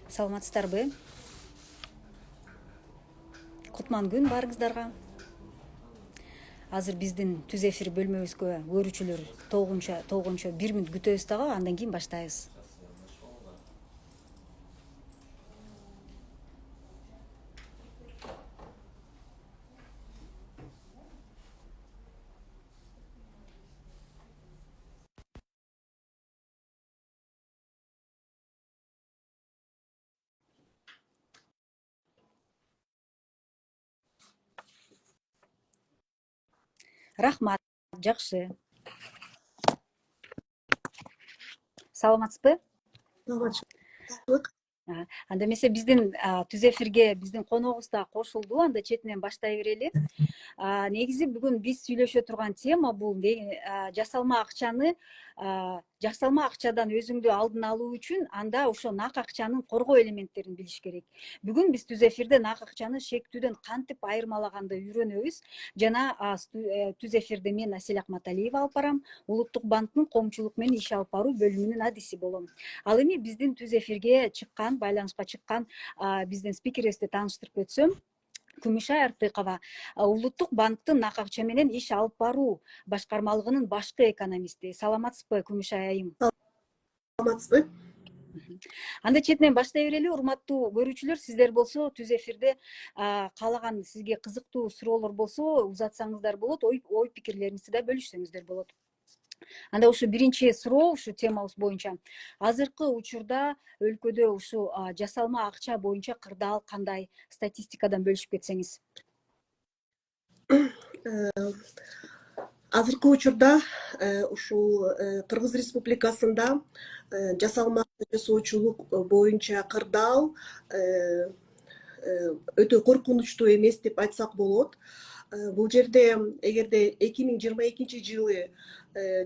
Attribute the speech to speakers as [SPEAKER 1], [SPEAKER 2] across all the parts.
[SPEAKER 1] Саламатсыздарбы? Кутман күн баарыңыздарга. Азыр биздин түз эфир бөлмөбүзгө көрүүчүлөр толгончо 1 мүнөт күтөбүз дагы, андан кийин баштайбыз. Рахмат, жакшы. Саламатсызбы?
[SPEAKER 2] Саламатчылык.
[SPEAKER 1] Анда эмесе биздин түз эфирге биздин коногубуз да кошулду, анда четинен баштай берели. Негизи бүгүн биз сүйлөшө турган тема бул жасалма акчадан өзүңдү алдын алуу үчүн анда ошо нак акчанын коргоо элементтерин билиш керек. Бүгүн биз түз эфирде нак акчаны шектүүдөн кантип айырмалаганды үйрөнөбүз. Жана түз эфирде мен Асель Акматалиева алып барам, Улуттук банктын коомчулук менен иш алып баруу бөлүмүнүн адиси болом. Ал эми биздин түз эфирге чыккан, байланышка чыккан биздин спикерибизди тааныштырып өтсөм, Күмүшай Артыкова, Улуттук банктын нак акча менен иш алып баруу башкармалыгынын башкы экономисти. Саламатсызбы, Күмүшай айым?
[SPEAKER 2] Саламатсызбы?
[SPEAKER 1] Анда четинен баштай берели, урматтуу көрүүчүлөр. Сиздер болсо түз эфирде каалаган сизге кызыктуу суроолор болсо узатсаңыздар болот, ой пикирлериңизди да бөлүшсөңүздөр болот. Анда ушу биринчи суроо ушу темабыз боюнча. Азыркы учурда өлкөдө ушу жасалма акча боюнча кырдаал кандай, статистикадан бөлүшүп кетсеңиз.
[SPEAKER 2] Азыркы учурда ушул Кыргыз Республикасында жасалма жасоочулук боюнча кырдаал өтө коркунучтуу эмес деп айтсак болот. Бул жерде эгерде 2022 жылы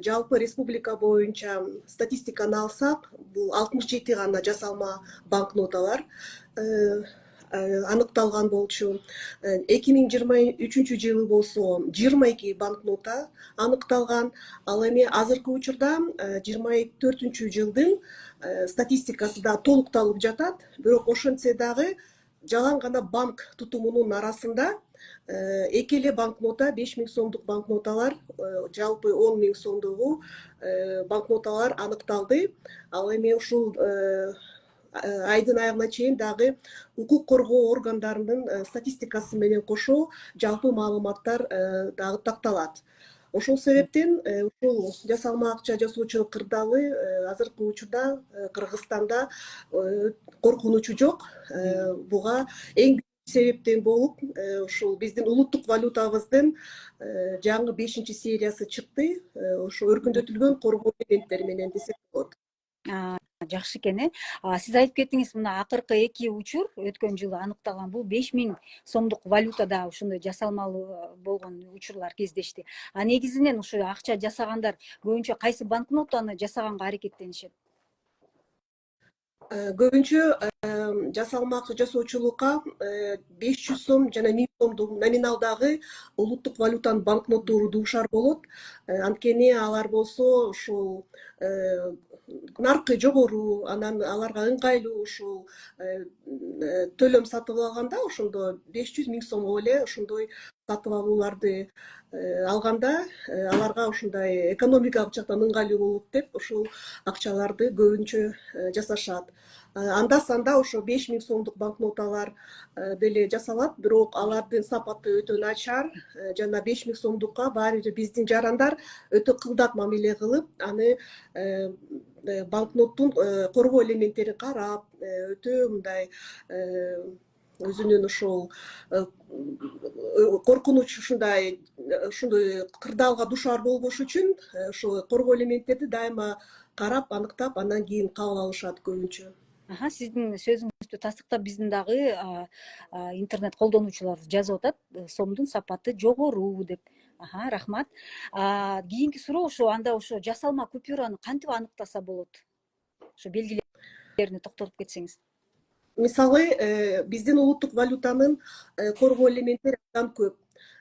[SPEAKER 2] жалпы республика боюнча статистиканы алсак, бул 67 гана жасалма банкноталар аныкталган болчу. 2023 жылы болсо 22 банкнота аныкталган. Ал эми азыркы учурда 24 жылдын статистикасы да толукталып жатат. Бирок ошентсе дагы жалаң гана банк тутумунун арасында эки эле банкнота, 5000 сомдук банкноталар, жалпы 10 000 сомдогу банкноталар аныкталды. Ал эми ушул айдын аягына чейин дагы укук коргоо органдарынын статистикасы менен кошо жалпы маалыматтар дагы такталат. Ошол себептен ушул жасалма акча жасоочулук кырдаалы азыркы учурда Кыргызстанда коркунучу жок. Буга эң себептен болуп ушул биздин улуттук валютабыздын жаңы 5 сериясы чыкты. Ошо өркүндөтүлгөн коргоо элементтери менен десек болот.
[SPEAKER 1] Жакшы экен. Сиз айтып кеттиңиз, мына акыркы 2 учур өткөн жылы аныкталган, бул 5000 сомдук валютада ошондой жасалмалуу болгон учурлар кездешти. Негизинен ушу акча жасагандар көбүнчө кайсы банкнотаны жасаганга аракеттенишет?
[SPEAKER 2] Көбүнчө жасалма акча жасоочулукка 500 сом жана 1000 сомдук номиналдагы улуттук валютанын банкноттору дуушар болот. Анткени алар болсо ушул наркы жогору, анан аларга ыңгайлуу ушул төлөм сатып алганда ошондо 500 000 сомго эле ошондой сатып алууларды алганда аларга ушундай экономикалык жактан ыңгайлуу болот деп ушул акчаларды көбүнчө жасашат. Анда санда ошо 5000 сомдук банкноталар деле жасалат, бирок алардын сапаты өтө начар. Жана 5000 сомдукка баары бир биздин жарандар өтө кылдат мамиле кылып, аны банкноттун коргоо элементтерин карап, өтө мындай өзүнүн ушул коркунуч ушундай кырдаалга дуушар болбош үчүн ошол коргоо элементтерди дайыма карап, аныктап, андан кийин кабыл алышат көбүнчө.
[SPEAKER 1] Сиздин сөзүңүздү тастыктап биздин дагы интернет колдонуучулар жазып атат, сомдун сапаты жогору деп. Рахмат. Кийинки суроо ошо анда ошо жасалма купюраны кантип аныктаса болот? Ошо белгилерине токтолуп кетсеңиз.
[SPEAKER 2] Мисалы, биздин улуттук валютанын коргоо элементтери абдан көп.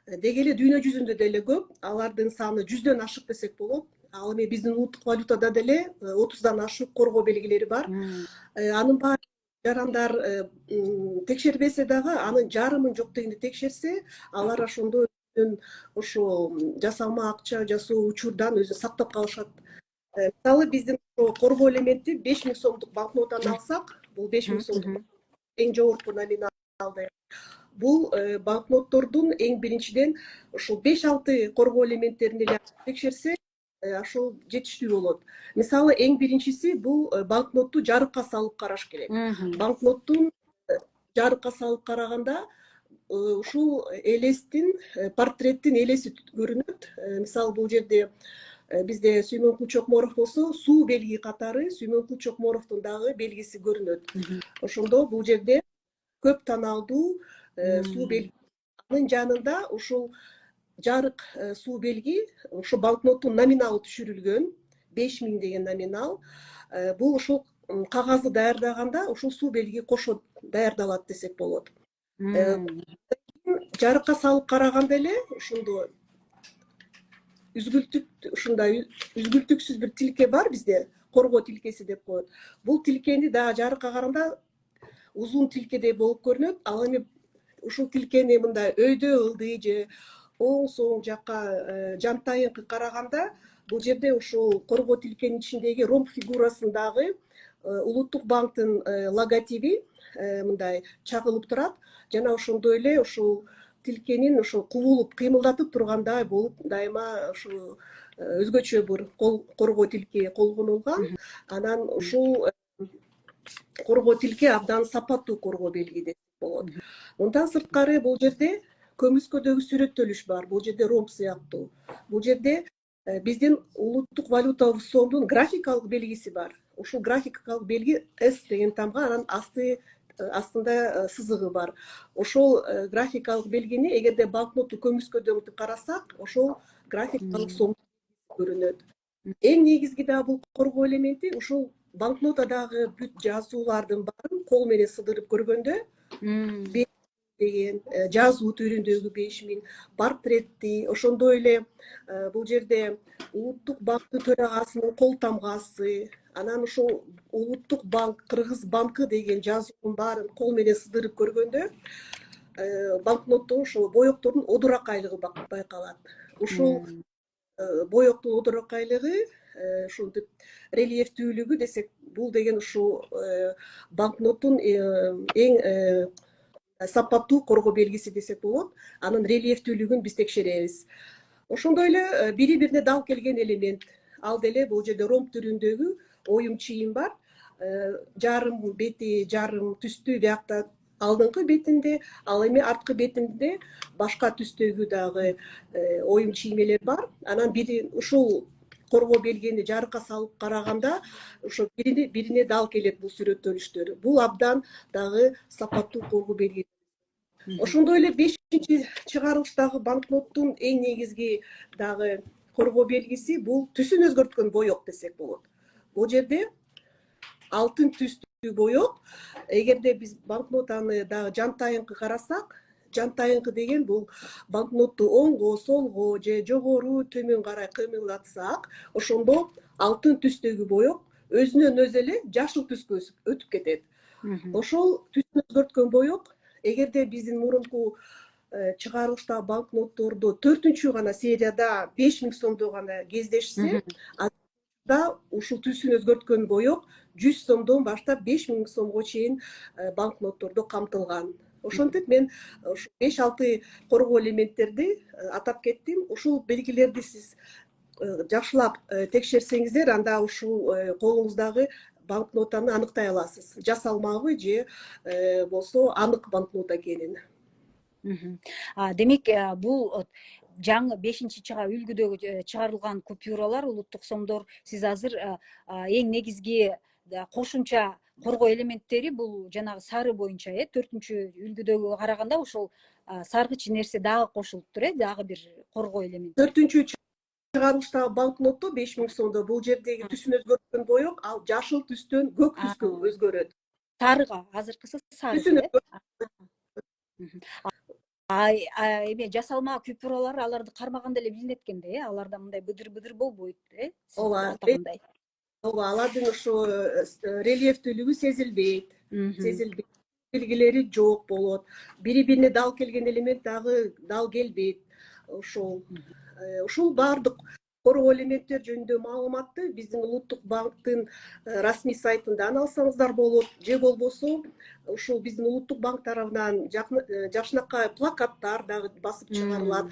[SPEAKER 2] Деги эле дүйнө жүзүндө деле көп. Алардын саны 100дөн ашык десек болот. Ал эми биздин улуттук валютада деле 30дан ашык коргоо белгилери бар. Анын баары жарандар текшербесе дагы анын жарымын жок дегенде текшерсе, алар ошондо ошо жасалма акча жасоо учурдан өзүн сактап калышат. Мисалы биздин коргоо элементи 5000 сомдук банкнотаны алсак, бул 5000 сомдук эң жогорку номиналды. Бул банкноттордун эң биринчиден ушул 5-6 коргоо элементтерин эле текшерсе, ошол жетиштүү болот. Мисалы эң биринчиси бул банкнотту жарыкка салып караш керек. Банкноттун жарыкка салып караганда ушул элестин, портреттин элеси көрүнөт. Мисалы бул жерде бизде Сүймөнкул Чокморов болсо, суу белги катары Сүймөнкул Чокморовдун дагы белгиси көрүнөт. Ошондо бул жерде көп танаалдуу суу белги. Анын жанында ушул жарык суу белги, ошо банкноттун номиналы түшүрүлгөн, 5000 деген номинал. Бул ушул кагазды даярдаганда ушул суу белги кошо даярдалат десек болот. Жарыкка салып караганда эле ошондо ушундай үзгүлтүксүз бир тилке бар бизде, коргоо тилкеси деп коет. Бул тилкени дагы жарыкка караганда узун тилкедей болуп көрүнөт. Ал эми ушул тилкени мындай өйдө ылдый же оң соң жакка жантайыңкы караганда, бул жерде ушул коргоо тилкенин ичиндеги ромб фигурасындагы Улуттук банктын логотиби мындай чагылып турат. Жана ошондой эле ушул тилкенин ошол кубулуп кыймылдатып тургандай болуп дайыма ушул өзгөчө бир коргоо тилке колдонулган. Анан ушул коргоо тилке абдан сапаттуу коргоо белги деп болот. Мындан сырткары бул жерде көмүскөдөгү сүрөттөлүш бар. Бул жерде ромб сыяктуу. Бул жерде биздин улуттук валютабыз сомдун графикалык белгиси бар. Ушул графикалык белги S деген тамга, анан астында сызыгы бар. Ошол графикалык белгини эгерде банкнотту көмүскөдөн карасак, ошол графикалык сом көрүнөт. Эң негизги да бул коргоо элементи ушул банкнотадагы бүт жазуулардын баарын кол менен сыдырып көргөндө деген жазуу түрүндөгү 5000, портретти, ошондой эле бул жерде Улуттук банктын төрагасынын кол тамгасы, анан ушул Улуттук банк, Кыргыз банкы деген жазуунун баарын кол менен сыдырып көргөндө банкноттун ошол боектордун одуракайлыгы байкалат. Ушул боектун одуракайлыгы, ушинтип рельефтүүлүгү десек, бул деген ушул банкноттун эң сапаттуу коргоо белгиси десек болот. Анын рельефтүүлүгүн биз текшеребиз. Ошондой эле бири-бирине дал келген элемент. Ал деле бул жерде ромб түрүндөгү оюм чийим бар. Жарым бети, жарым түстүү биякта алдыңкы бетинде, ал эми арткы бетинде башка түстөгү дагы оюм чиймелер бар. Анан бири ушул коргоо белгини жарыкка салып караганда, ошо бирине дал келет бул сүрөттөлүштөр. Бул абдан дагы сапаттуу коргоо белги. Ошондой эле 5-чи чыгарылыштагы банкноттун эң негизги дагы коргоо белгиси бул түсүн өзгөрткөн боек десек болот. Бул жерде алтын түстүү боек. Эгерде биз банкнотаны дагы жантайыңкы карасак, жантайыңкы деген бул банкнотту оңго, солго же жогору, төмөн карай кыймылдатсак, ошондо алтын түстөгү боек өзүнөн өзү эле жашыл түскө өтүп кетет. Ошол түсүн өзгөрткөн боек эгерде биздин мурунку чыгарылыштагы банкноттордо 4-чү гана серияда 5000 сомдо гана кездешсе, да ушул түсүн өзгөрткөн боек 100 сомдон баштап 5000 сомго чейин банкноттордо камтылган. Ошентип мен ушу 5-6 коргоо элементтерди атап кеттим. Ушул белгилерди сиз жакшылап текшерсеңиздер, анда ушул колуңуздагы банкнотаны аныктай аласыз. Жасалмабы же болсо анык банкнота экенин.
[SPEAKER 1] Демек, бул жаңы 5-чыга үлгүдөгү чыгарылган купюралар, улуттук сомдор, сиз азыр эң негизги кошумча коргоо элементтери бул жанагы сары боюнча, 4-чү үлгүдөгү караганда ошол саргыч нерсе дагы кошулуптур, дагы бир коргоо элемент.
[SPEAKER 2] 4-чү чыгарылыштагы банкнотто 5000 сомдо бул жердеги түсүн өзгөрткөн боек ал жашыл түстөн көк түскө өзгөрөт.
[SPEAKER 1] Сарыга, азыркысы сары. Эме жасалма купюралар аларды кармаганда эле билинет экен да, аларда мындай быдыр-быдыр болбойт,
[SPEAKER 2] Ооба, алардын ошо рельефтүүлүгү сезилбейт. сезилбейт, белгилери жок болот, бири бирине дал келген элемент дагы дал келбейт. Ушул баардык коргоо элементтер жөнүндө маалыматты биздин улуттук банктын расмий сайтынан алсаңыздар болот, же болбосо ушул биздин улуттук банк тарабынан жакшынакай плакаттар дагы басып чыгарылат.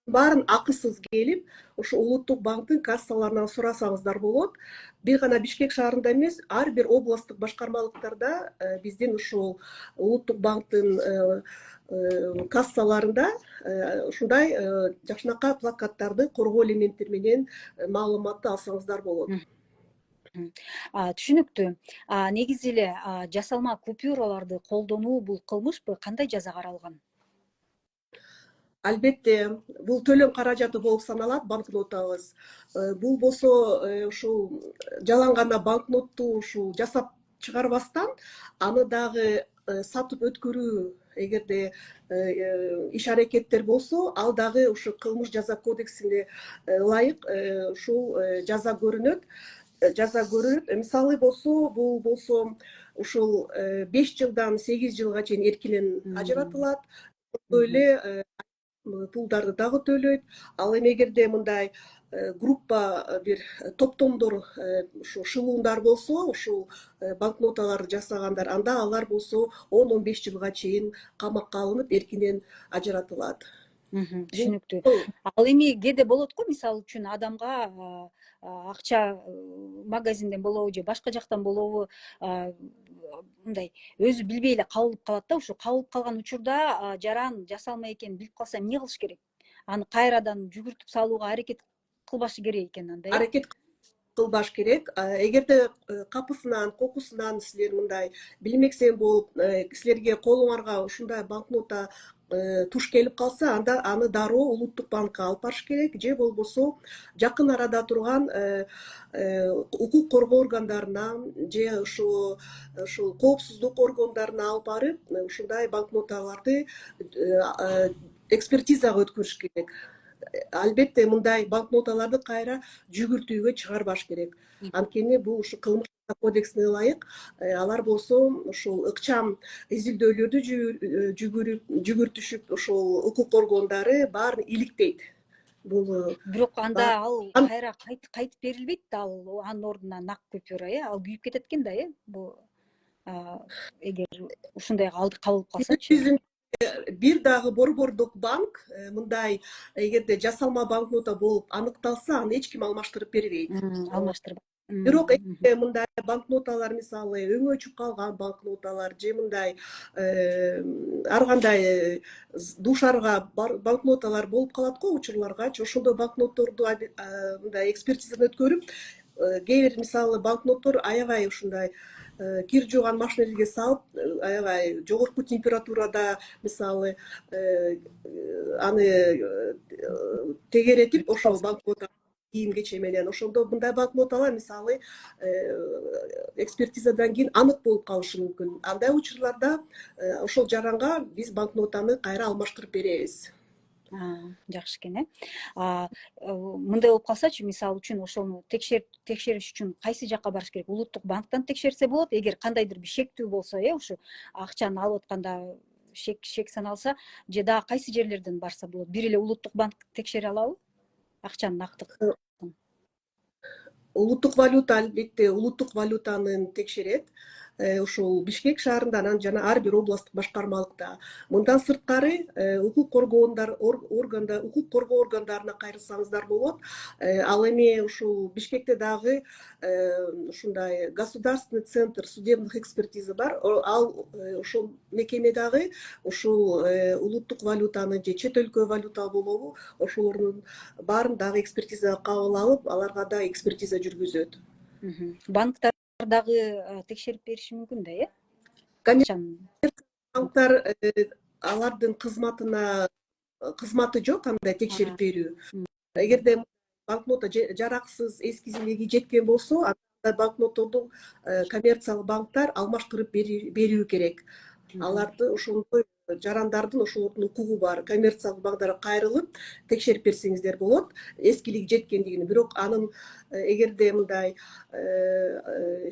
[SPEAKER 2] Баарын акысыз келип, ушу улуттук банктын кассаларынан сурасаңыздар болот. Бир гана Бишкек шаарында эмес, ар бир областтык башкармалыктарда биздин ушул улуттук банктын кассаларында ушундай жакшынакай плакаттарды коргоо элементтери менен маалыматты алсаңыздар болот.
[SPEAKER 1] Түшүнүктүү. Негизи эле жасалма купюраларды колдонуу бул кылмышпы? Кандай жаза каралган?
[SPEAKER 2] Албетте, бул төлөм каражаты болуп саналат банкнотабыз. Бул болсо ушул жалаң гана банкнотту ушул жасап чыгарбастан, аны дагы сатып өткөрүү эгерде иш аракеттер болсо, ал дагы ушу кылмыш жаза кодексине ылайык ушул жаза көрүнөт. Мисалы болсо, бул болсо ушул 5 жылдан 8 жылга чейин эркинен ажыратылат. Ошондой эле пулдарды дагы төлөйт. Ал эми эгерде мындай группа бир топтомдор ушу шылуундар болсо, ушул банкноталарды жасагандар, анда алар болсо 10-15 жылга чейин камакка алынып, эркинен ажыратылат.
[SPEAKER 1] Түшүнүктүү. Ал эми кээде болот го, мисалы үчүн адамга акча магазинден болобу же башка жактан болобу мындай өзү билбей эле кабылып калат да. Ушу кабылып калган учурда жаран жасалма экенин билип калса эмне кылыш керек? Аны кайрадан жүгүртүп салууга аракет кылбашы керек экен анда.
[SPEAKER 2] Аракет кылбаш керек. Эгерде капысынан, кокусунан силер мындай билмексен болуп, силерге колуңарга ушундай банкнота туш келип калса, анда аны дароо улуттук банкка алып барыш керек, же болбосо жакын арада турган укук коргоо органдарына же ушул коопсуздук органдарына алып барып, ушундай банкноталарды экспертизага өткөрүш керек. Албетте мындай банкноталарды кайра жүгүртүүгө чыгарбаш керек. Анткени бул ушу кылмыш кодексине ылайык, алар болсо ушул ыкчам изилдөөлөрдү жүгүртүшүп, ушул укук органдары баарын иликтейт.
[SPEAKER 1] Бирок анда ал кайра кайтып берилбейт да, ал анын ордуна нак купюра, ал күйүп кетет экен да, бул эгер ушундай кабылып калсачы.
[SPEAKER 2] Бир дагы борбордук банк мындай эгерде жасалма банкнота болуп аныкталса, аны эч ким алмаштырып бербейт.
[SPEAKER 1] Алмаштырбайт.
[SPEAKER 2] Бирок мындай банкноталар, мисалы өңөчүп калган банкноталар же мындай ар кандай душарга банкноталар болуп калат го учурларгачы. Ошондой банкнотторду мындай экспертизадан өткөрүп, кээ бир мисалы банкноттор аябай ушундай кир жууган машинелерге салып, аябай жогорку температурада мисалы аны тегеретип, ошол банкнота кийим кече менен, ошондо мындай банкноталар мисалы экспертизадан кийин анык болуп калышы мүмкүн. Андай учурларда ошол жаранга биз банкнотаны кайра алмаштырып беребиз.
[SPEAKER 1] Жакшы экен. Мындай болуп калсачы, мисалы үчүн ошону текшериш үчүн кайсы жакка барыш керек? Улуттук банктан текшерсе болот, эгер кандайдыр бир шектүү болсо, ушу акчаны алып атканда шек саналса, же дагы кайсы жерлерден барса болот? Бир эле улуттук банк текшере алабы акчанын нактыгын?
[SPEAKER 2] Улуттук валюта албетте улуттук валютаны текшерет. Ушул Бишкек шаарында жана ар бир областтык башкармалыкта. Мындан сырткары укук коргоо органдарына кайрылсаңыздар болот. Ал эми ушул Бишкекте дагы ушундай государственный центр судебных экспертиза бар. Ал ошол мекеме дагы ушул улуттук валютаны же чет өлкө валюта болобу, ошолордун баарын дагы экспертизага кабыл алып, аларга да экспертиза жүргүзөт.
[SPEAKER 1] Банктар дагы текшерип бериши мүмкүн да,
[SPEAKER 2] Банктар алардын кызматы жок андай текшерип берүү. Эгерде банкнота жараксыз, эскизилиги жеткен болсо, андай банкнотторду коммерциялык банктар алмаштырып берүү керек. аларды ошондой жарандардын ошолордун укугу бар, коммерциялык багдарга кайрылып текшерип берсеңиздер болот эскилиги жеткендигин. Бирок анын эгерде мындай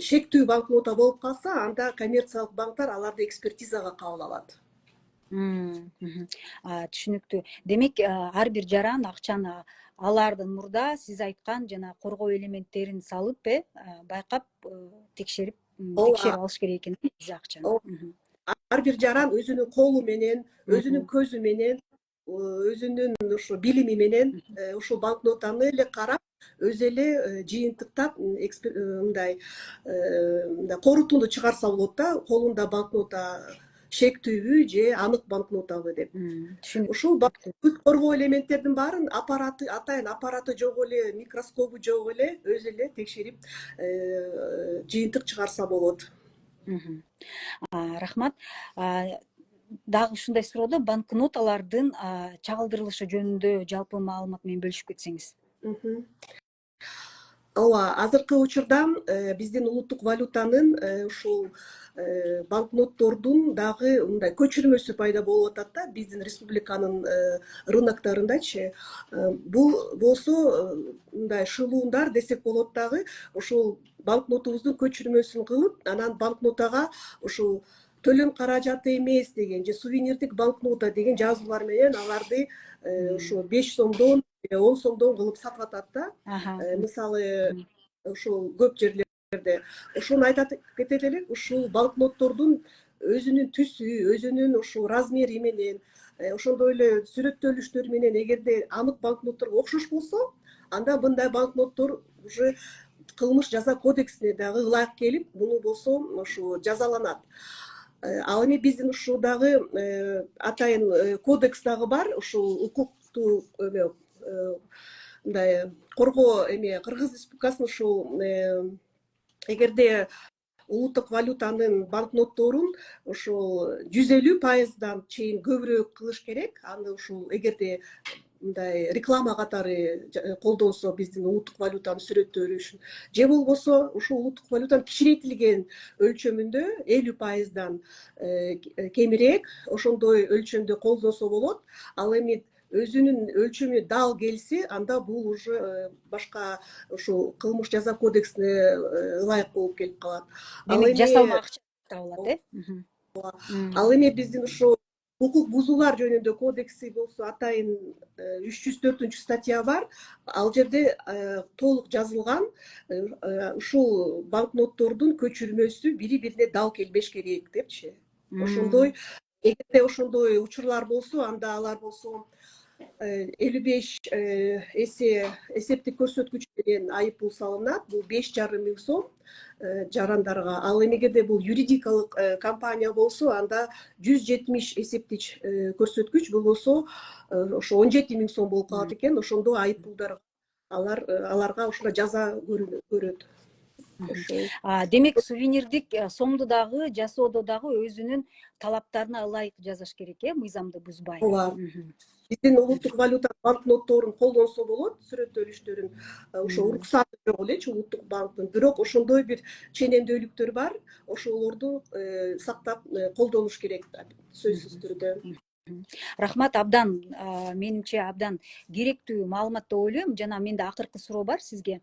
[SPEAKER 2] шектүү банкнота болуп калса, анда коммерциялык банктар аларды экспертизага кабыл алат.
[SPEAKER 1] Түшүнүктүү. Демек ар бир жаран акчаны алардын мурда сиз айткан жана коргоо элементтерин салып байкап текшерип алыш керек экен биз акчаны.
[SPEAKER 2] Ар бир жаран өзүнүн колу менен, өзүнүн көзү менен, өзүнүн ошо билими менен ушул банкнотаны эле карап, өзү эле жыйынтыктап мындай корутунду чыгарса болот да, колунда банкнота шектүүбү же анык банкнотабы деп. Ушул бүт коргоо элементтердин баарын атайын аппараты жок эле, микроскопу жок эле, өзү эле текшерип жыйынтык чыгарса болот.
[SPEAKER 1] Рахмат. Дагы ушундай суроодо банкноталардын чагылдырылышы жөнүндө жалпы маалымат менен бөлүшүп кетсеңиз.
[SPEAKER 2] Ооба, азыркы учурда биздин улуттук валютанын ушул банкноттордун дагы мындай көчүрмөсү пайда болуп атат да, биздин республиканын рыноктарындачы. Бул болсо мындай шылуундар десек болот дагы, ушул банкнотубуздун көчүрмөсүн кылып, анан банкнотага ушул төлөм каражаты эмес деген же сувенирдик банкнота деген жазуулар менен аларды ушу 5 сомдон, 10 сомдон кылып сатып атат да. Мисалы, ушул көп жерлерде. Ошону айтып кетет элек, ушул банкноттордун өзүнүн түсү, өзүнүн ушул размери менен, ошондой эле сүрөттөлүштөрү менен эгерде анык банкнотторго окшош болсо, анда мындай банкноттор уже кылмыш жаза кодексине дагы ылайык келип, муну болсо ушу жазаланат. Ал эми биздин ушул дагы атайын кодекс дагы бар, ушул укукту мындай коргоо Кыргыз Республикасынын ушул эгерде улуттук валютанын банкнотторун ушул 150%дан чейин көбүрөөк кылыш керек. Аны ушул эгерде мындай реклама катары колдонсо биздин улуттук валютанын сүрөттөрү үчүн, же болбосо ушул улуттук валютанын кичирейтилген өлчөмүндө 50%дан кемирээк ошондой өлчөмдө колдонсо болот. Ал эми өзүнүн өлчөмү дал келсе, анда бул уже башка ушул кылмыш жаза кодексине ылайык болуп келип калат.
[SPEAKER 1] Демек жасалма акча табылат,
[SPEAKER 2] Ал эми биздин ушул укук бузуулар жөнүндө кодекси болсо атайын 304-статья бар. Ал жерде толук жазылган ушул банкноттордун көчүрмөсү бири-бирине дал келбеш керек депчи. Ошондой эгерде ошондой учурлар болсо, анда алар болсо 55 эсе эсептик көрсөткүч менен айыппул салынат. Бул 5,5 миң сом жарандарга. Ал эми эгерде бул юридикалык компания болсо, анда 170 эсептик көрсөткүч, бул болсо ошо 17 миң сом болуп калат экен. Ошондо айыппулдар аларга ушуна жаза көрөт.
[SPEAKER 1] Демек сувенирдик сомду дагы жасоодо дагы өзүнүн талаптарына ылайык жасаш керек, мыйзамды бузбай.
[SPEAKER 2] Ооба. Биздин улуттук валюта банкнотторун колдонсо болот, сүрөттөлүштөрүн. Ошо уруксаты жок элечи улуттук банктын. Бирок ошондой бир ченемдүүлүктөр бар. Ошолорду сактап колдонуш керек, сөзсүз түрдө.
[SPEAKER 1] Рахмат, абдан менимче абдан керектүү маалымат деп ойлойм. Жана менде акыркы суроо бар сизге.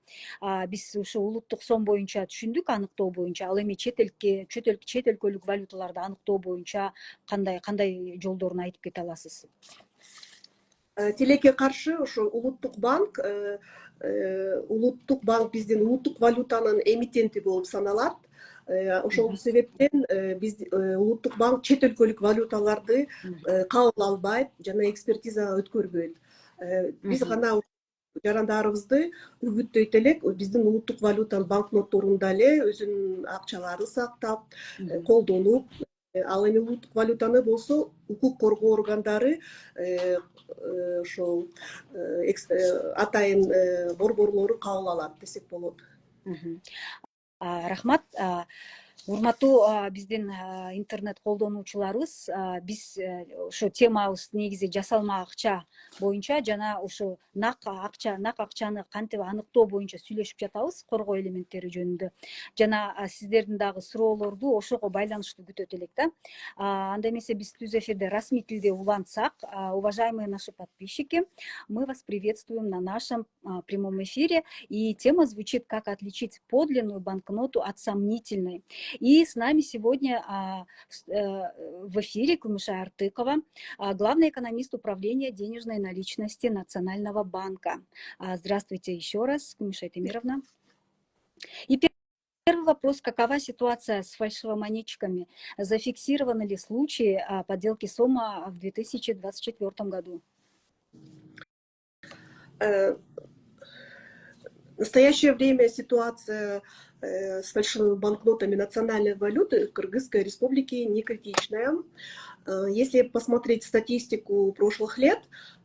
[SPEAKER 1] Биз ушу улуттук сом боюнча түшүндүк, аныктоо боюнча. Ал эми чет өлкөлүк валюталарды аныктоо боюнча кандай жолдорун айтып кете аласыз?
[SPEAKER 2] Тилекке каршы ошо улуттук банк биздин улуттук валютанын эмитенти болуп саналат. Ошол себептен биз улуттук банк чет өлкөлүк валюталарды кабыл албайт жана экспертизага өткөрбөйт. Биз гана жарандарыбызды үгүттөйт элек, биздин улуттук валютанын банкнотторунда эле өзүнүн акчаларын сактап, колдонуп, ал эми улуттук валютаны болсо укук коргоо органдары ошол атайын борборлору кабыл алат десек болот.
[SPEAKER 1] Рахмат. Урматтуу биздин интернет колдонуучуларыбыз, биз ошо темабыз негизи жасалма акча боюнча жана ошо нак акчаны кантип аныктоо боюнча сүйлөшүп жатабыз, коргоо элементтери жөнүндө. Жана сиздердин дагы суроолорду ошого байланыштуу күтөт элек да. Анда эмесе биз түз эфирде расмий тилде улантсак, уважаемые наши подписчики, мы вас приветствуем на нашем прямом эфире. И тема звучит: как отличить подлинную банкноту от сомнительной. И с нами сегодня в эфире Кумышай Артыкова, главный экономист управления денежной наличности Национального банка. Здравствуйте еще раз, Кумышай Темировна. И первый вопрос: какова ситуация с фальшивомонетчиками? Зафиксированы ли случаи подделки СОМа в 2024 году?
[SPEAKER 2] В настоящее время ситуация с фальшивыми банкнотами национальной валюты в Кыргызской республике не критичная. Если посмотреть статистику прошлых лет,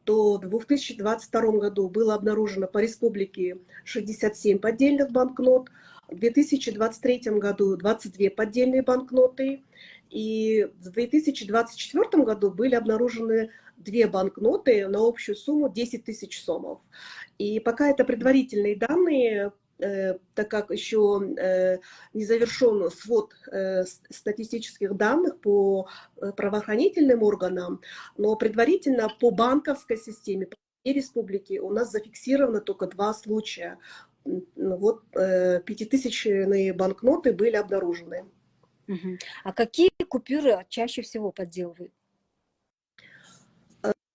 [SPEAKER 2] то в 2022 году было обнаружено по республике 67 поддельных банкнот, в 2023 году 22 поддельные банкноты, и в 2024 году были обнаружены 2 банкноты на общую сумму 10 тысяч сомов. И пока это предварительные данные, так как еще не завершен свод статистических данных по правоохранительным органам, но предварительно по банковской системе, по всей республике у нас зафиксировано только 2 случая. Вот 5000-е банкноты были обнаружены.
[SPEAKER 1] А какие купюры чаще всего подделывают?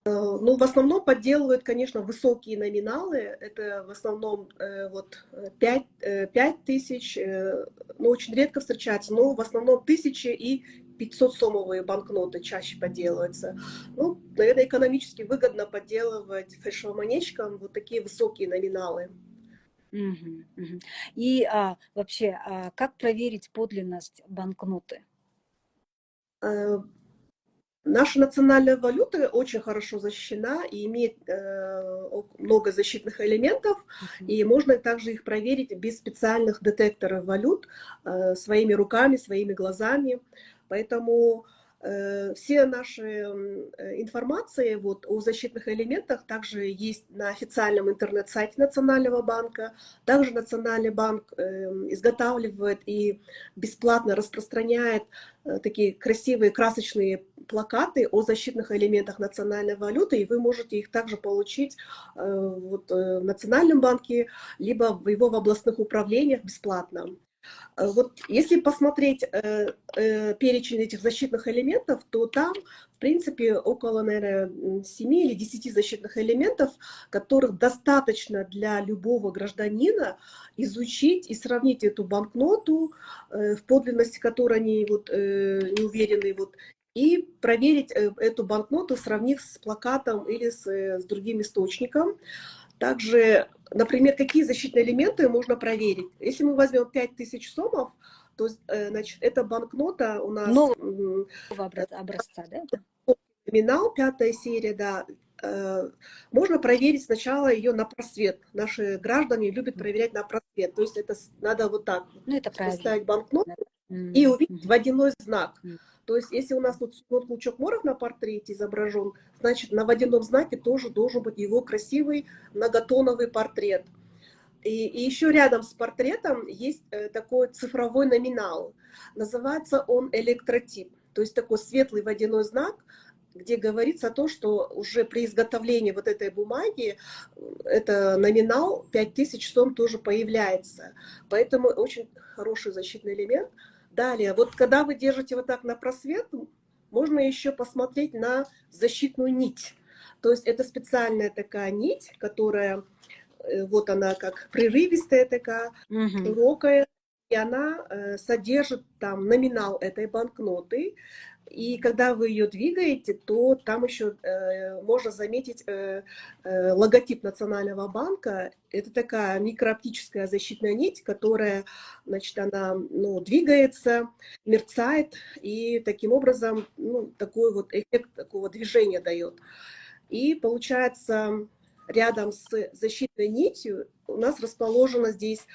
[SPEAKER 2] Ну, в основном подделывают, конечно, высокие номиналы. Это в основном вот 5 тысяч, ну, очень редко встречается, но в основном 1000 и 500-сомовые банкноты чаще подделываются. Ну, наверное, экономически выгодно подделывать фальшивомонетчикам вот такие высокие номиналы.
[SPEAKER 1] И вообще, как проверить подлинность банкноты?
[SPEAKER 2] Наша национальная валюта очень хорошо защищена и имеет много защитных элементов, и можно также их проверить без специальных детекторов валют, своими руками, своими глазами. Поэтому все наши информации вот о защитных элементах также есть на официальном интернет-сайте Национального банка. Также Национальный банк изготавливает и бесплатно распространяет такие красивые красочные плакаты о защитных элементах национальной валюты, и вы можете их также получить вот, в Национальном банке, либо в его областных управлениях бесплатно. Вот если посмотреть перечень этих защитных элементов, то там, в принципе, около, наверное, 7 или 10 защитных элементов, которых достаточно для любого гражданина изучить и сравнить эту банкноту, в подлинности которой они вот, не уверены, вот, и проверить эту банкноту, сравнив с плакатом или с другим источником. Также, например, какие защитные элементы можно проверить. Если мы возьмем 5000 сомов, то значит, эта банкнота у нас...
[SPEAKER 1] Нового образца, да?
[SPEAKER 2] Номинал, 5-я серия, да. Можно проверить сначала ее на просвет. Наши граждане любят проверять на просвет. То есть это надо вот так поставить банкноту и увидеть водяной знак. То есть, если у нас тут Лучок Моров на портрете изображен, значит, на водяном знаке тоже должен быть его красивый многотоновый портрет. И еще рядом с портретом есть такой цифровой номинал. Называется он электротип. То есть такой светлый водяной знак, где говорится о том, что уже при изготовлении вот этой бумаги это номинал 5000 сом тоже появляется. Поэтому очень хороший защитный элемент. Далее, вот когда вы держите вот так на просвет, можно еще посмотреть на защитную нить. То есть это специальная такая нить, которая, вот она как прерывистая такая, широкая, и она содержит там номинал этой банкноты. И когда вы ее двигаете, то там еще можно заметить логотип Национального банка. Это такая микрооптическая защитная нить, которая, значит, она двигается, мерцает, и таким образом такой вот эффект такого движения дает. И получается, рядом с защитной нитью у нас расположено здесь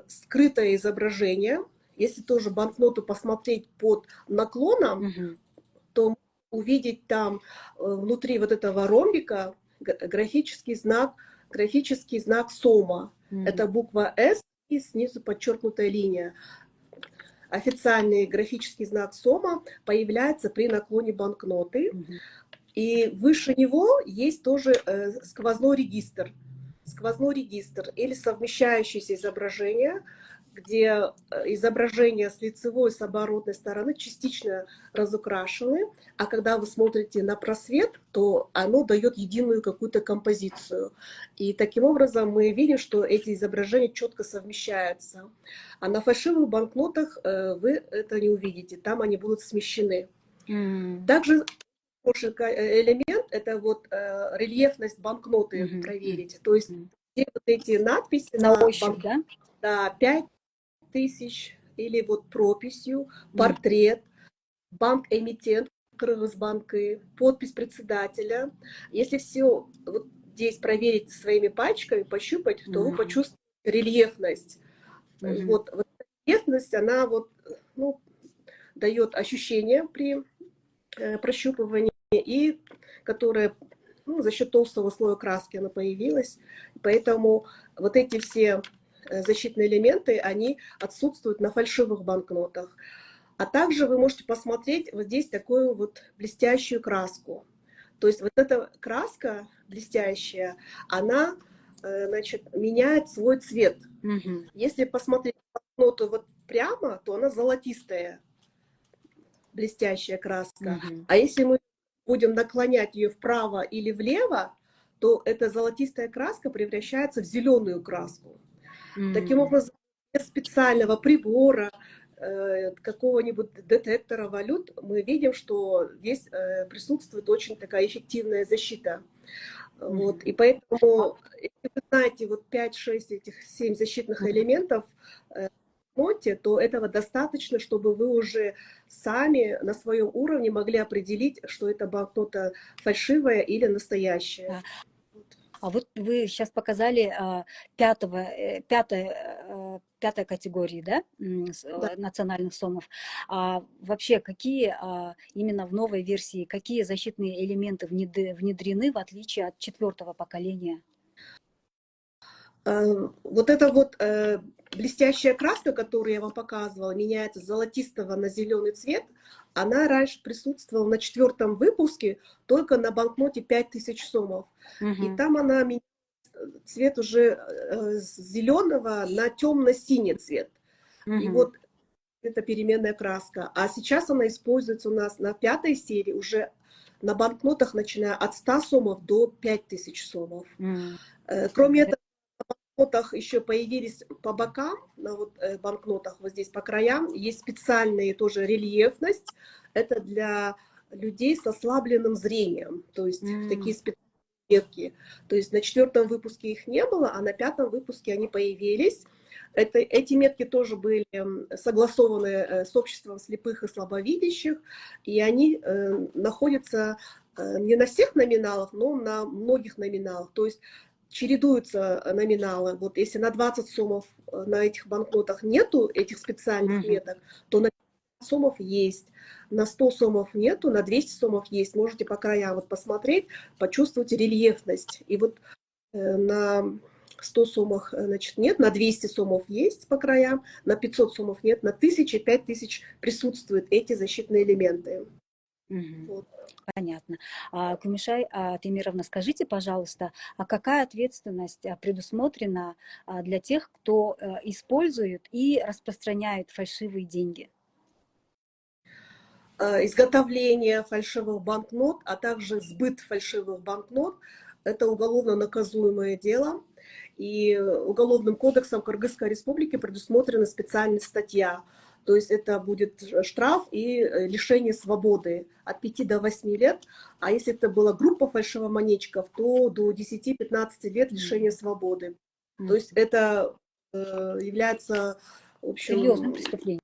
[SPEAKER 2] скрытое изображение. если тоже банкноту посмотреть под наклоном, то увидеть там внутри вот этого ромбика графический знак СОМа. Это буква С и снизу подчеркнутая линия. Официальный графический знак СОМа появляется при наклоне банкноты. И выше него есть тоже сквозной регистр. Сквозной регистр или совмещающееся изображение, где изображения с лицевой и с оборотной стороны частично разукрашены, а когда вы смотрите на просвет, то оно дает единую какую-то композицию. И таким образом мы видим, что эти изображения четко совмещаются. А на фальшивых банкнотах вы это не увидите, там они будут смещены. Также хороший элемент — это вот рельефность банкноты проверить. То есть где вот эти надписи
[SPEAKER 1] на ощупь, да?
[SPEAKER 2] Да, 5000 или вот прописью, портрет, банк-эмитент, Кыргызбанки, подпись председателя. Если все вот здесь проверить своими пальчиками, пощупать, то вы почувствуете рельефность. Вот эта рельефность, она вот, ну, дает ощущение при прощупывании, и которая, ну, за счет толстого слоя краски она появилась. Поэтому вот эти все защитные элементы, они отсутствуют на фальшивых банкнотах. А также вы можете посмотреть вот здесь такую вот блестящую краску. То есть вот эта краска блестящая, она, значит, меняет свой цвет. Если посмотреть банкноту вот прямо, то она золотистая, блестящая краска. А если мы будем наклонять ее вправо или влево, то эта золотистая краска превращается в зеленую краску. Таким образом, без специального прибора, какого-нибудь детектора валют, мы видим, что здесь присутствует очень такая эффективная защита. Вот. И поэтому, если вы знаете вот 5-6 этих 7 защитных элементов в ноте, то этого достаточно, чтобы вы уже сами на своем уровне могли определить, что это банкнота фальшивая или настоящая.
[SPEAKER 1] А вот вы сейчас показали пятой категории, да, национальных сомов. А вообще, какие именно в новой версии, какие защитные элементы внедрены, в отличие от 4-го поколения?
[SPEAKER 2] Вот эта вот блестящая краска, которую я вам показывала, меняется с золотистого на зеленый цвет, она раньше присутствовала на 4-м выпуске только на банкноте 5000 сомов. И там она меняет цвет уже с зеленого на темно-синий цвет. И вот это переменная краска. А сейчас она используется у нас на 5-й серии уже на банкнотах, начиная от 100 сомов до 5000 сомов. Кроме этого, банкнотах еще появились по бокам, на вот банкнотах вот здесь по краям, есть специальная тоже рельефность. Это для людей с ослабленным зрением, то есть такие специальные метки. То есть на 4-м выпуске их не было, а на 5-м выпуске они появились. Эти метки тоже были согласованы с обществом слепых и слабовидящих, и они находятся не на всех номиналах, но на многих номиналах. То есть чередуются номиналы. Вот если на 20 сомов на этих банкнотах нету этих специальных меток, то на 50 сомов есть. На 100 сомов нету, на 200 сомов есть. Можете по краям вот посмотреть, почувствовать рельефность. И вот на 100 сомах, значит, нет, на 200 сомов есть по краям, на 500 сомов нет, на 1000, 5000 присутствуют эти защитные элементы. Вот.
[SPEAKER 1] Понятно. Кумишай Темировна, скажите, пожалуйста, а какая ответственность предусмотрена для тех, кто использует и распространяет фальшивые деньги?
[SPEAKER 2] Изготовление фальшивых банкнот, а также сбыт фальшивых банкнот — это уголовно наказуемое дело. И Уголовным кодексом Кыргызской Республики предусмотрена специальная статья. То есть это будет штраф и лишение свободы от 5 до 8 лет. А если это была группа фальшивомонетчиков, то до 10-15 лет лишения свободы. То есть это является, в общем,
[SPEAKER 1] серьезным преступлением.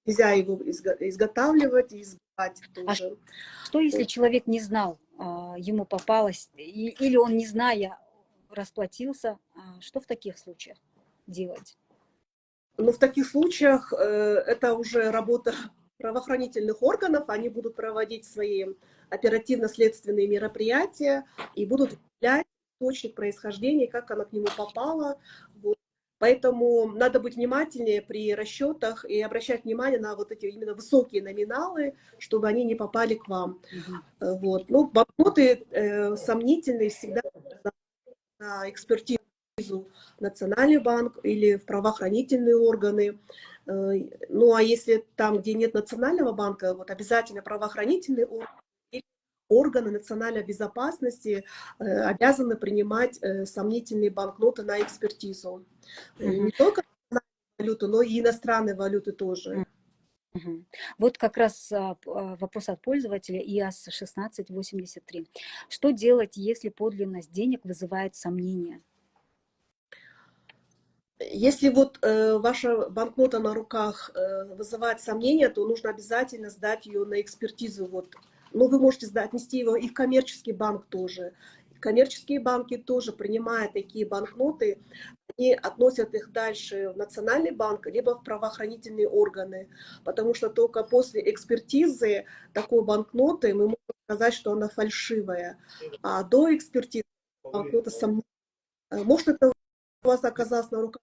[SPEAKER 2] Нельзя его изготавливать и сбывать тоже.
[SPEAKER 1] Что если человек не знал, ему попалось, или он, не зная, расплатился? Что в таких случаях делать?
[SPEAKER 2] Но в таких случаях это уже работа правоохранительных органов, они будут проводить свои оперативно-следственные мероприятия и будут выявлять источник происхождения, как она к нему попала. Вот. Поэтому надо быть внимательнее при расчетах и обращать внимание на вот эти именно высокие номиналы, чтобы они не попали к вам. Вот. Ну, банкноты сомнительные всегда на экспертизу Национальный банк или в правоохранительные органы. Ну, а если там, где нет Национального банка, вот обязательно правоохранительные органы или органы национальной безопасности обязаны принимать сомнительные банкноты на экспертизу. Не только валюту, но и иностранные валюты тоже.
[SPEAKER 1] Вот как раз вопрос от пользователя ИАС 1683. Что делать, если подлинность денег вызывает сомнения?
[SPEAKER 2] Если вот ваша банкнота на руках вызывает сомнения, то нужно обязательно сдать ее на экспертизу. Вот. Ну, вы можете отнести его и в коммерческий банк тоже. Коммерческие банки тоже, принимая такие банкноты, они относят их дальше в Национальный банк, либо в правоохранительные органы. Потому что только после экспертизы такой банкноты мы можем сказать, что она фальшивая. А до экспертизы банкнота сомнительная. Может, это у вас оказалась на руках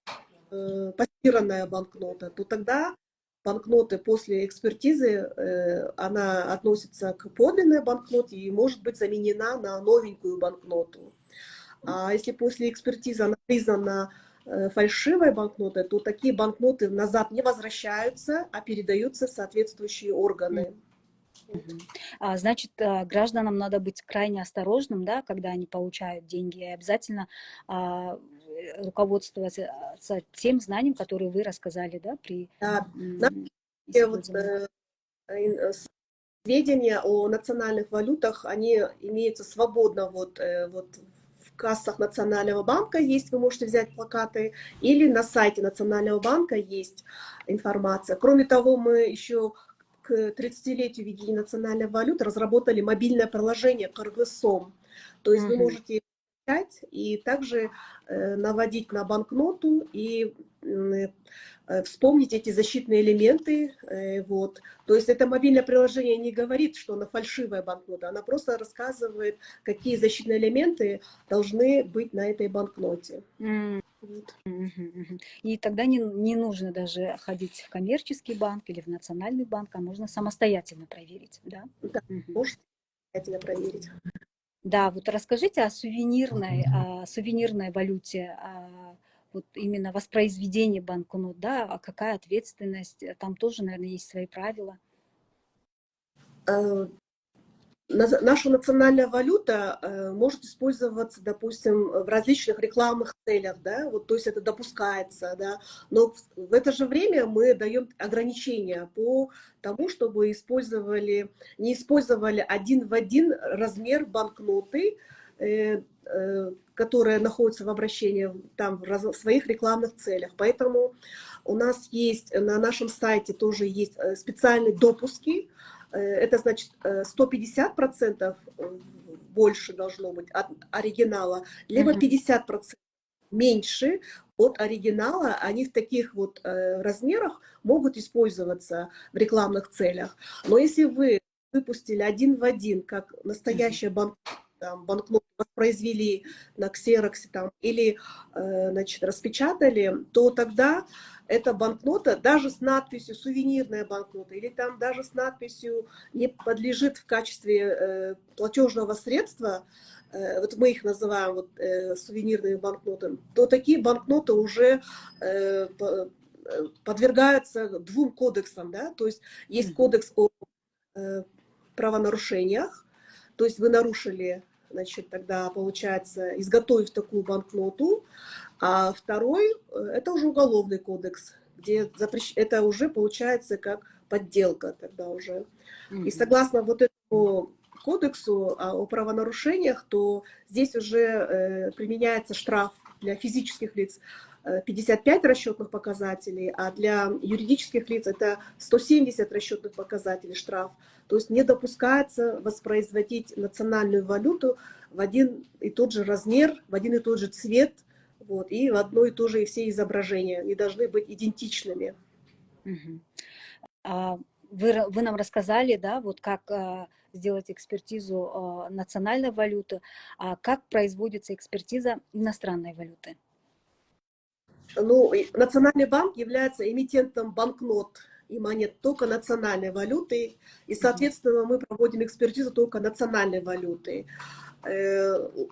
[SPEAKER 2] постиранная банкнота, то тогда банкноты после экспертизы, она относится к подлинной банкноте и может быть заменена на новенькую банкноту. А если после экспертизы она признана фальшивой банкнотой, то такие банкноты назад не возвращаются, а передаются в соответствующие органы.
[SPEAKER 1] Значит, гражданам надо быть крайне осторожным, да, когда они получают деньги, и обязательно руководствоваться тем знанием, которое вы рассказали, да, при использовании.
[SPEAKER 2] Сведения о национальных валютах, они имеются свободно вот в кассах Национального банка есть, вы можете взять плакаты, или на сайте Национального банка есть информация. Кроме того, мы еще к 30-летию введения национальной валюты разработали мобильное приложение Кыргызсом. То есть вы можете скачать и также наводить на банкноту и вспомнить эти защитные элементы. Вот. То есть это мобильное приложение не говорит, что она фальшивая банкнота, она просто рассказывает, какие защитные элементы должны быть на этой банкноте. Вот.
[SPEAKER 1] И тогда не нужно даже ходить в коммерческий банк или в национальный банк, а можно самостоятельно проверить, да?
[SPEAKER 2] Да, можете самостоятельно проверить.
[SPEAKER 1] Да, вот расскажите о сувенирной валюте, вот именно воспроизведении банкнот, да, а какая ответственность, там тоже, наверное, есть свои правила.
[SPEAKER 2] Наша национальная валюта может использоваться, допустим, в различных рекламных целях, да, вот, то есть это допускается, да, но в это же время мы даем ограничения по тому, чтобы не использовали один в один размер банкноты, которая находится в обращении там в своих рекламных целях. Поэтому у нас есть на нашем сайте тоже есть специальные допуски. Это значит 150% больше должно быть от оригинала, либо 50% меньше от оригинала. Они в таких вот размерах могут использоваться в рекламных целях. Но если вы выпустили один в один, как настоящая банкноту воспроизвели на ксероксе там, или значит, распечатали, то тогда эта банкнота даже с надписью «сувенирная банкнота» или там даже с надписью «не подлежит в качестве платежного средства», вот мы их называем вот, сувенирными банкнотами, то такие банкноты уже подвергаются двум кодексам. Да? То есть есть кодекс о правонарушениях, то есть вы нарушили, значит, тогда получается, изготовив такую банкноту, а второй, это уже уголовный кодекс, где это уже получается как подделка тогда уже. И согласно вот этому кодексу о правонарушениях, то здесь уже применяется штраф для физических лиц 55 расчетных показателей, а для юридических лиц это 170 расчетных показателей штраф. То есть не допускается воспроизводить национальную валюту в один и тот же размер, в один и тот же цвет Вот, и в одно и то же все изображения, и должны быть идентичными.
[SPEAKER 1] Мгм. А, вы нам рассказали, да, вот как сделать экспертизу национальной валюты, а как производится экспертиза иностранной валюты?
[SPEAKER 2] Ну, Национальный банк является эмитентом банкнот и монет только национальной валюты, и,
[SPEAKER 1] Мгм.
[SPEAKER 2] соответственно, мы проводим экспертизу только национальной валюты.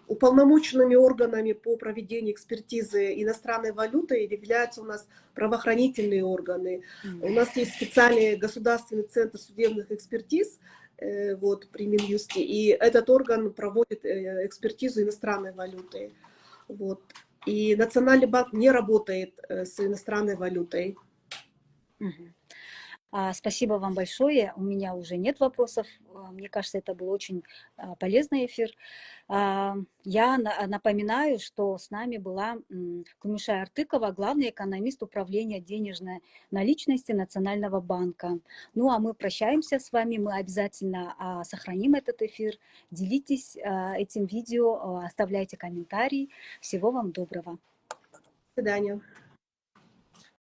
[SPEAKER 2] Уполномоченными органами по проведению экспертизы иностранной валюты являются у нас правоохранительные органы. У
[SPEAKER 1] Мгм.
[SPEAKER 2] нас есть специальный государственный центр судебных экспертиз вот, при Минюсте, и этот орган проводит экспертизу иностранной валюты. Вот. И Национальный банк не работает с иностранной валютой.
[SPEAKER 1] Мгм. Спасибо вам большое. У меня уже нет вопросов. Мне кажется, это был очень полезный эфир. Я напоминаю, что с нами была Кумишай Артыкова, главный экономист управления денежной наличности Национального банка. Ну а мы прощаемся с вами. Мы обязательно сохраним этот эфир. Делитесь этим видео, оставляйте комментарии. Всего вам доброго.
[SPEAKER 2] До свидания.